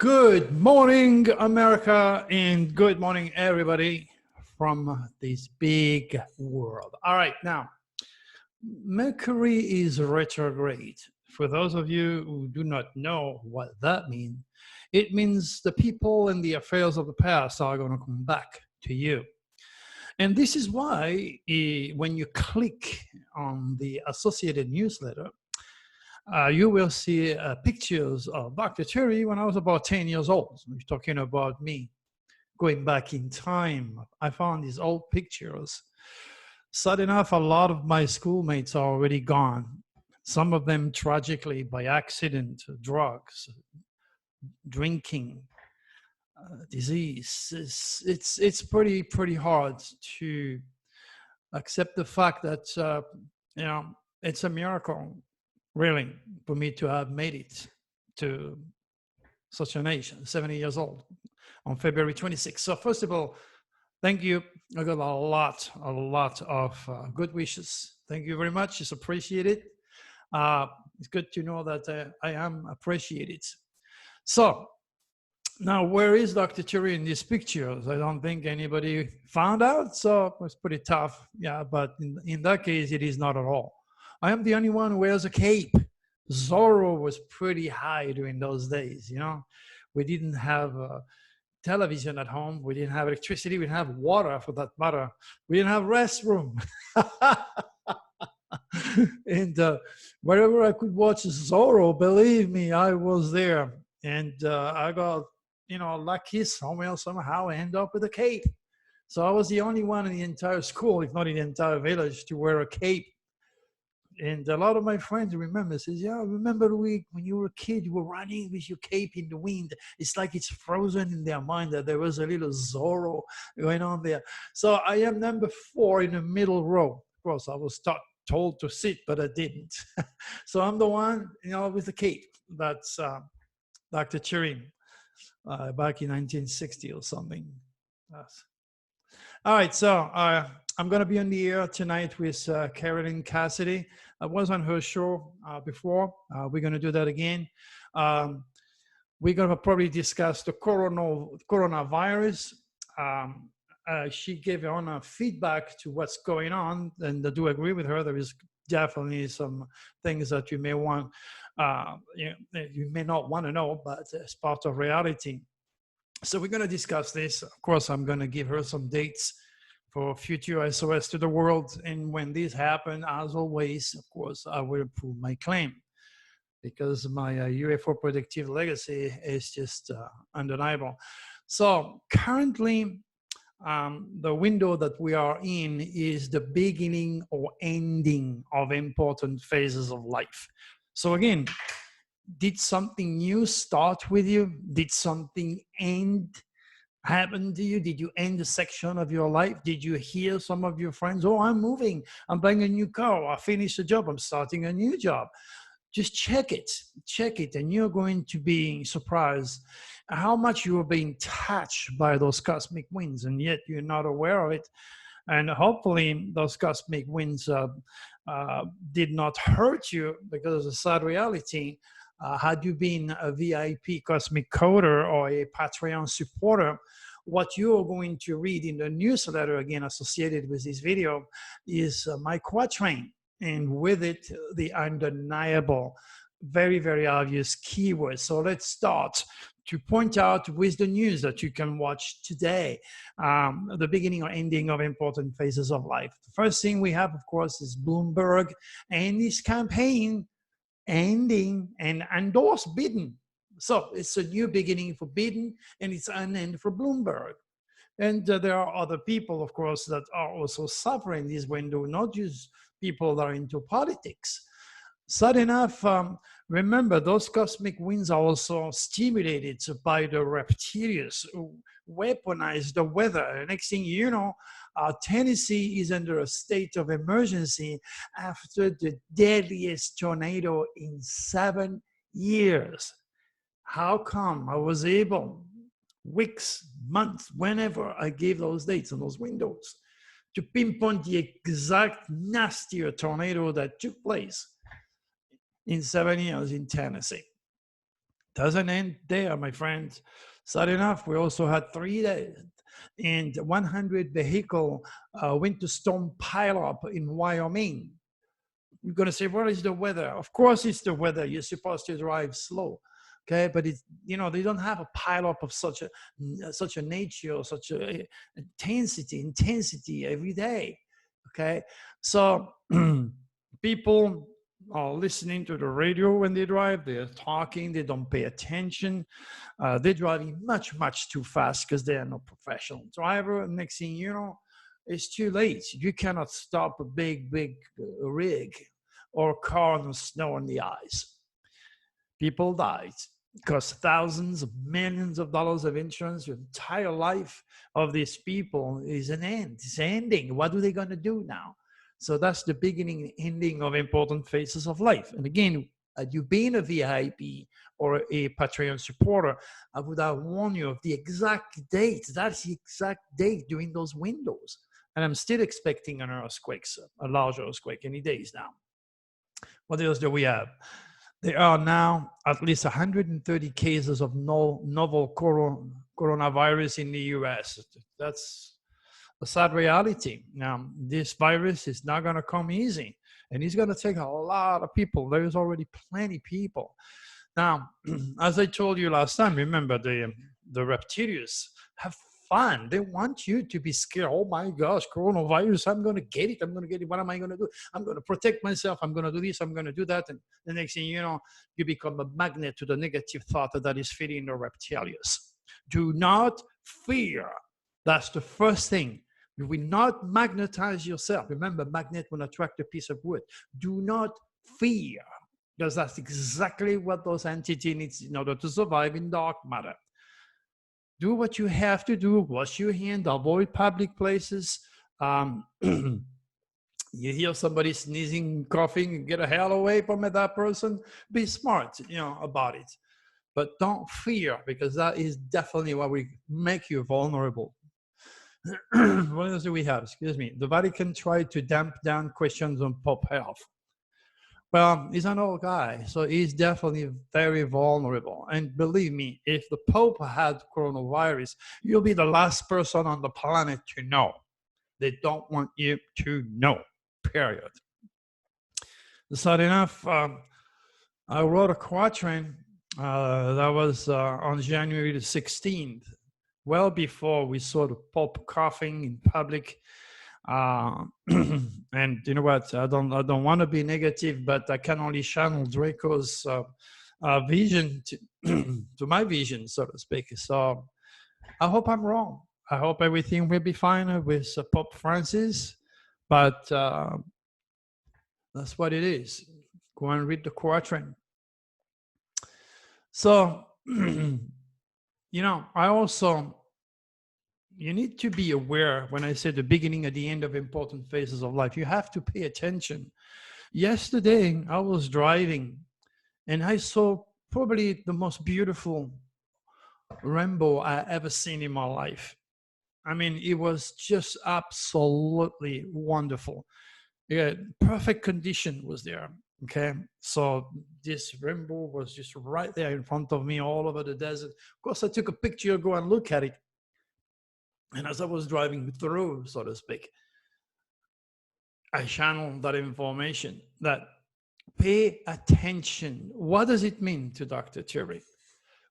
Good morning, America, and good morning, everybody from this big world. All right, now, Mercury is retrograde. For those of you who do not know what that means, it means the people and the affairs of the past are going to come back to you. And this is why when you click on the associated newsletter, you will see pictures of Dr. Terry when I was about 10 years old. He's talking about me going back in time. I found these old pictures. Sad enough, a lot of my schoolmates are already gone. Some of them tragically by accident, drugs, drinking, disease. It's pretty hard to accept the fact that it's a miracle, really, for me to have made it to such an age, 70 years old, on February 26th. So first of all, thank you. I got a lot of good wishes. Thank you very much. It's appreciated. It's good to know that I am appreciated. So now, where is Dr. Terry in these pictures? I don't think anybody found out, so it was pretty tough. Yeah, but in that case, it is not at all. I am the only one who wears a cape. Zorro was pretty high during those days, you know. We didn't have television at home. We didn't have electricity. We didn't have water, for that matter. We didn't have restroom. And wherever I could watch Zorro, believe me, I was there. And I got, lucky somehow I end up with a cape. So I was the only one in the entire school, if not in the entire village, to wear a cape. And a lot of my friends remember, says, yeah, remember when you were a kid, you were running with your cape in the wind. It's like it's frozen in their mind that there was a little Zorro going on there. So I am number 4 in the middle row. Of course, I was told to sit, but I didn't. So I'm the one, with the cape. That's Dr. Terry, back in 1960 or something. All right, so I'm going to be on the air tonight with Carolyn Cassidy. I was on her show before. We're going to do that again. We're going to probably discuss the coronavirus. She gave on feedback to what's going on, and I do agree with her. There is definitely some things that you may want, you may not want to know, but it's part of reality. So we're going to discuss this. Of course, I'm going to give her some dates for future SOS to the world. And when this happens, as always, of course, I will prove my claim, because my UFO predictive legacy is just undeniable. So currently, the window that we are in is the beginning or ending of important phases of life. So again, did something new start with you? Did something happen to you? Did you end a section of your life? Did you hear some of your friends, oh, I'm moving, I'm buying a new car, I finished a job, I'm starting a new job? Just check it, and you're going to be surprised how much you are being touched by those cosmic winds, and yet you're not aware of it. And hopefully those cosmic winds did not hurt you, because the sad reality, had you been a VIP cosmic coder or a Patreon supporter, what you're going to read in the newsletter, again associated with this video, is my quatrain, and with it the undeniable, very, very obvious keywords. So let's start to point out with the news that you can watch today, the beginning or ending of important phases of life. The first thing we have, of course, is Bloomberg and his campaign ending and endorse Biden. So it's a new beginning for Biden, and it's an end for Bloomberg. And there are other people, of course, that are also suffering this window, not just people that are into politics. Sad enough, remember, those cosmic winds are also stimulated by the reptilius, who weaponize the weather. Next thing you know, Tennessee is under a state of emergency after the deadliest tornado in 7 years. How come I was able, weeks, months, whenever I gave those dates and those windows, to pinpoint the exact nastier tornado that took place in 7 years in Tennessee? Doesn't end there, my friends. Sad enough, we also had 3 days and 100 vehicle winter storm pileup in Wyoming. You're going to say, what is the weather? Of course, it's the weather. You're supposed to drive slow. Okay, but it's, they don't have a pileup of such a nature, such a intensity every day. Okay, so people are listening to the radio when they drive. They're talking. They don't pay attention. They're driving much too fast because they are no professional driver. Next thing you know, it's too late. You cannot stop a big rig or a car on the snow and the ice. People died. Cost thousands of millions of dollars of insurance. The entire life of these people is an end. It's ending. What are they going to do now? So that's the beginning and ending of important phases of life. And again, had you been a VIP or a Patreon supporter, I would have warned you of the exact date. That's the exact date during those windows. And I'm still expecting an earthquake, a large earthquake, any days now. What else do we have? There are now at least 130 cases of novel coronavirus in the US. That's a sad reality. Now, this virus is not going to come easy, and it's going to take a lot of people. There's already plenty of people. Now, as I told you last time, remember the reptilius have fun. They want you to be scared. Oh my gosh, coronavirus, I'm going to get it. What am I going to do? I'm going to protect myself. I'm going to do this. I'm going to do that. And the next thing you know, you become a magnet to the negative thought that is feeding the reptilius. Do not fear. That's the first thing. You will not magnetize yourself. Remember, magnet will attract a piece of wood. Do not fear, because that's exactly what those entities need in order to survive in dark matter. Do what you have to do. Wash your hands. Avoid public places. You hear somebody sneezing, coughing, get the hell away from that person. Be smart, about it. But don't fear, because that is definitely what will make you vulnerable. What else do we have? Excuse me. The Vatican tried to damp down questions on Pope health. Well, he's an old guy, so he's definitely very vulnerable. And believe me, if the Pope had coronavirus, you'll be the last person on the planet to know. They don't want you to know, period. Sad enough, I wrote a quatrain that was on January the 16th, well before we saw the Pope coughing in public. And you know what? I don't want to be negative, but I can only channel Draco's vision to my vision, so to speak. So I hope I'm wrong. I hope everything will be fine with Pope Francis, but that's what it is. Go and read the quatrain. So, you need to be aware when I say the beginning and the end of important phases of life. You have to pay attention. Yesterday, I was driving and I saw probably the most beautiful rainbow I ever seen in my life. I mean, it was just absolutely wonderful. Yeah, perfect condition was there. Okay, so this rainbow was just right there in front of me all over the desert. Of course, I took a picture, go and look at it. And as I was driving through, so to speak, I channeled that information that pay attention. What does it mean to Dr. Thierry?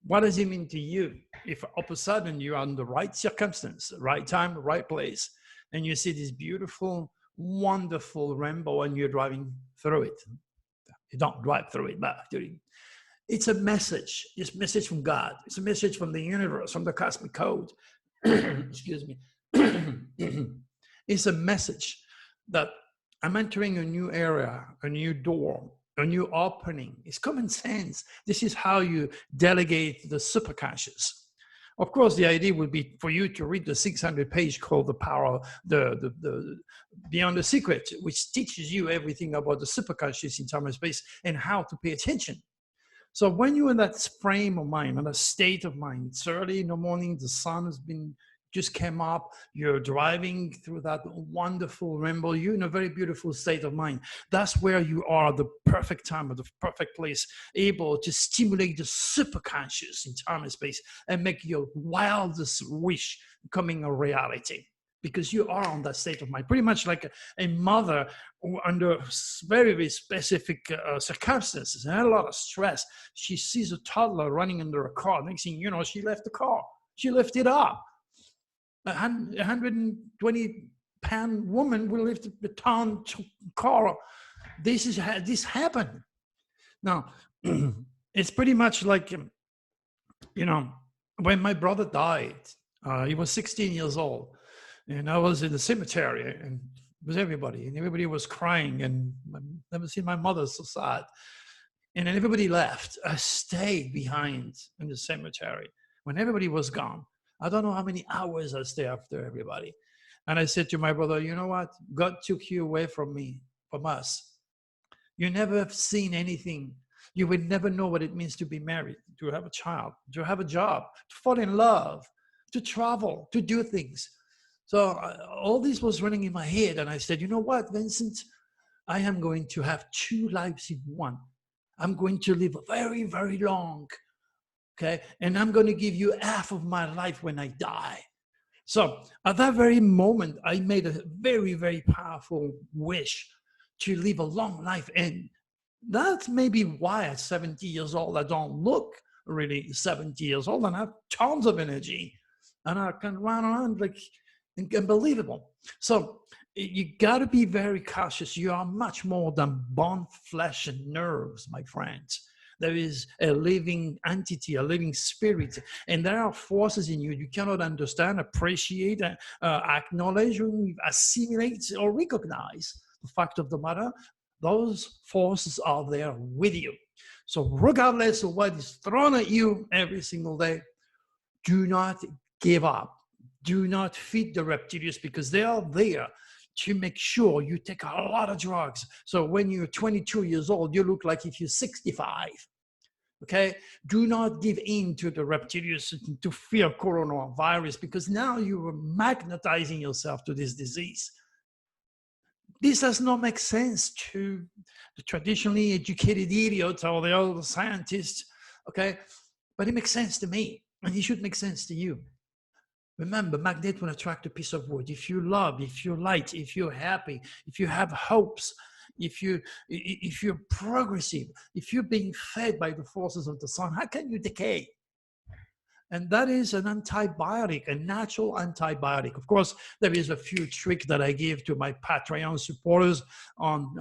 What does it mean to you if all of a sudden you're on the right circumstance, right time, right place, and you see this beautiful, wonderful rainbow and you're driving through it? You don't drive through it, but it's a message. It's a message from God. It's a message from the universe, from the cosmic code. Excuse me. It's a message that I'm entering a new area, a new door, a new opening. It's common sense. This is how you delegate the superconscious. Of course, the idea would be for you to read the 600-page called The Power, the Beyond the Secret, which teaches you everything about the superconscious in time and space and how to pay attention. So when you're in that frame of mind, in a state of mind, it's early in the morning, the sun has been just came up, you're driving through that wonderful rainbow, you're in a very beautiful state of mind. That's where you are, the perfect time or the perfect place, able to stimulate the superconscious in time and space and make your wildest wish becoming a reality. Because you are on that state of mind, pretty much like a mother under very, very specific circumstances and a lot of stress. She sees a toddler running under a car. Next thing you know, she left the car. She lifted it up. A 120-pound woman will lift the ton car. This happened. Now, it's pretty much like, when my brother died, he was 16 years old. And I was in the cemetery, and it was everybody, and everybody was crying, and I've never seen my mother so sad. And then everybody left. I stayed behind in the cemetery when everybody was gone. I don't know how many hours I stayed after everybody. And I said to my brother, you know what? God took you away from me, from us. You never have seen anything. You would never know what it means to be married, to have a child, to have a job, to fall in love, to travel, to do things. So all this was running in my head, and I said, you know what, Vincent? I am going to have 2 lives in one. I'm going to live very, very long, okay? And I'm going to give you half of my life when I die. So at that very moment, I made a very, very powerful wish to live a long life. And that's maybe why at 70 years old, I don't look really 70 years old, and I have tons of energy, and I can run around like unbelievable. So you got to be very cautious. You are much more than bone, flesh, and nerves, my friends. There is a living entity, a living spirit, and there are forces in you you cannot understand, appreciate, acknowledge, assimilate, or recognize. The fact of the matter, those forces are there with you. So regardless of what is thrown at you every single day, do not give up. Do not feed the reptilius, because they are there to make sure you take a lot of drugs. So when you're 22 years old, you look like if you're 65. Okay? Do not give in to the reptilius, to fear coronavirus, because now you are magnetizing yourself to this disease. This does not make sense to the traditionally educated idiots or the old scientists, okay? But it makes sense to me, and it should make sense to you. Remember, magnet will attract a piece of wood. If you love, if you're light, if you're happy, if you have hopes, if you're progressive, if you're being fed by the forces of the sun, how can you decay? And that is an antibiotic, a natural antibiotic. Of course, there is a few tricks that I give to my Patreon supporters on,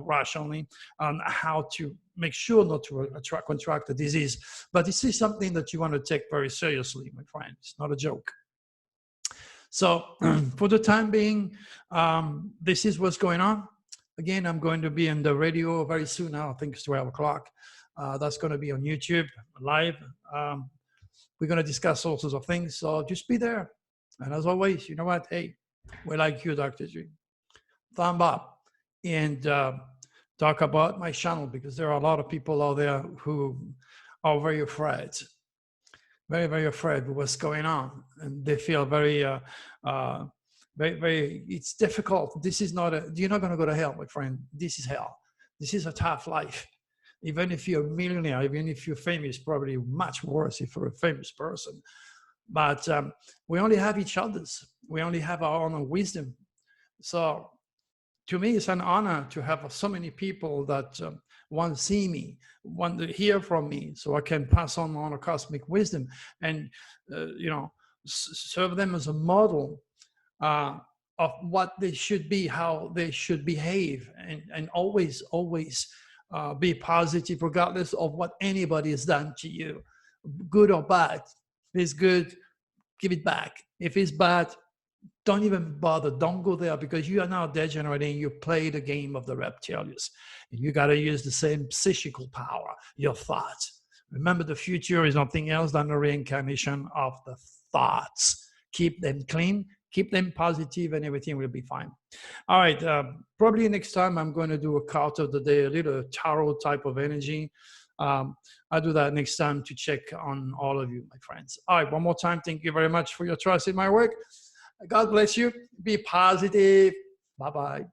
rationally, on how to make sure not to contract the disease. But this is something that you want to take very seriously, my friend. It's not a joke. So for the time being, this is what's going on. Again, I'm going to be on the radio very soon now. I think it's 12 o'clock. That's going to be on YouTube live. We're going to discuss all sorts of things. So just be there. And as always, you know what? Hey, we like you, Dr. G. Thumb up and talk about my channel, because there are a lot of people out there who are very afraid. Very, very afraid of what's going on, and they feel very, very. It's difficult. This is not you're not going to go to hell, my friend. This is hell. This is a tough life. Even if you're a millionaire, even if you're famous, probably much worse if you're a famous person. But we only have each other's. We only have our own wisdom. So, to me, it's an honor to have so many people that want to see me, want to hear from me, so I can pass on a cosmic wisdom and, serve them as a model of what they should be, how they should behave, and always be positive, regardless of what anybody has done to you, good or bad. If it's good, give it back. If it's bad, don't even bother. Don't go there, because you are now degenerating. You play the game of the reptilius. And you got to use the same psychical power, your thoughts. Remember, the future is nothing else than a reincarnation of the thoughts. Keep them clean, keep them positive and everything will be fine. All right, probably next time I'm going to do a card of the day, a little tarot type of energy. I'll do that next time to check on all of you, my friends. All right, one more time, thank you very much for your trust in my work. God bless you. Be positive. Bye-bye.